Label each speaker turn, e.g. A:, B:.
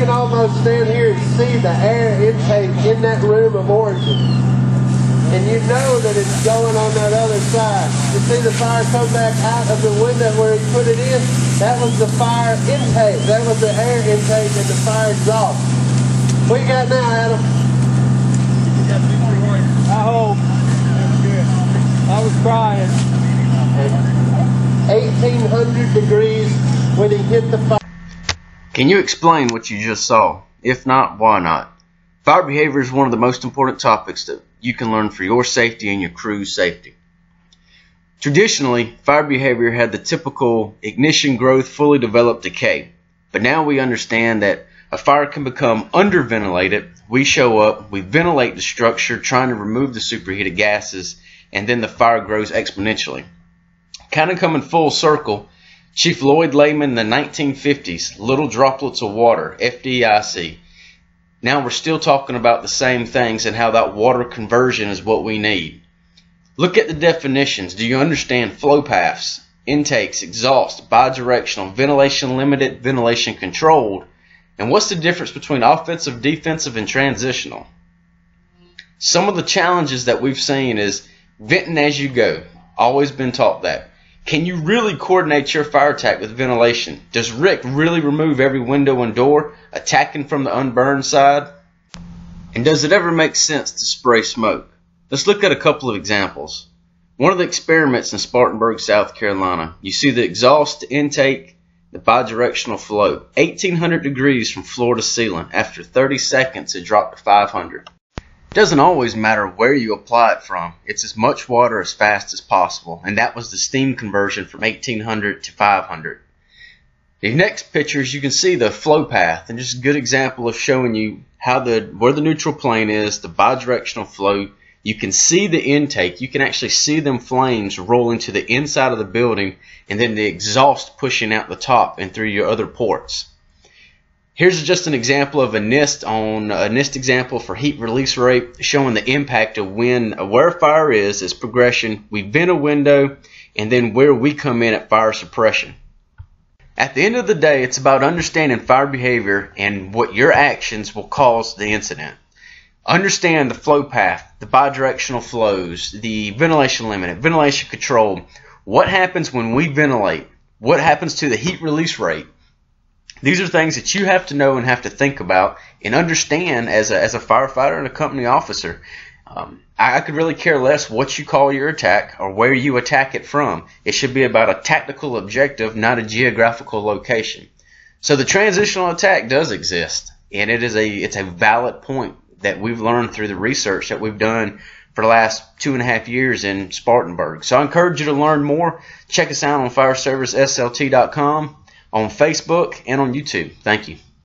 A: can almost stand here and see the air intake in that room of origin. And you know that it's going on that other side. You see the fire come back out of the window where he put it in? That was the fire intake. That was the air intake and the fire exhaust. What you got now, Adam?
B: I hope. I was crying.
A: 1,800 degrees when he hit the fire.
C: Can you explain what you just saw? If not, why not? Fire behavior is one of the most important topics that you can learn for your safety and your crew's safety. Traditionally, fire behavior had the typical ignition, growth, fully developed decay. But now we understand that a fire can become underventilated. We show up, we ventilate the structure, trying to remove the superheated gases, and then the fire grows exponentially. Kind of coming full circle, Chief Lloyd Layman in the 1950s, little droplets of water, FDIC. Now we're still talking about the same things and how that water conversion is what we need. Look at the definitions. Do you understand flow paths, intakes, exhaust, bidirectional, ventilation limited, ventilation controlled? And what's the difference between offensive, defensive, and transitional? Some of the challenges that we've seen is venting as you go. Always been taught that. Can you really coordinate your fire attack with ventilation? Does Rick really remove every window and door, attacking from the unburned side? And does it ever make sense to spray smoke? Let's look at a couple of examples. One of the experiments in Spartanburg, South Carolina. You see the exhaust, the intake, the bidirectional flow. 1,800 degrees from floor to ceiling. After 30 seconds, it dropped to 500. It doesn't always matter where you apply it from. It's as much water as fast as possible, and that was the steam conversion from 1,800 to 500. The next pictures, you can see the flow path, and just a good example of showing you how where the neutral plane is, the bidirectional flow. You can see the intake. You can actually see them flames rolling to the inside of the building, and then the exhaust pushing out the top and through your other ports. Here's just an example of a NIST example for heat release rate, showing the impact of where fire is, its progression. We vent a window, and then where we come in at fire suppression. At the end of the day, it's about understanding fire behavior and what your actions will cause the incident. Understand the flow path, the bidirectional flows, the ventilation limit, ventilation control. What happens when we ventilate? What happens to the heat release rate? These are things that you have to know and have to think about and understand as a firefighter and a company officer. I could really care less what you call your attack or where you attack it from. It should be about a tactical objective, not a geographical location. So the transitional attack does exist, and it's a valid point that we've learned through the research that we've done for the last 2.5 years in Spartanburg. So I encourage you to learn more. Check us out on fireserviceslt.com, on Facebook, and on YouTube. Thank you.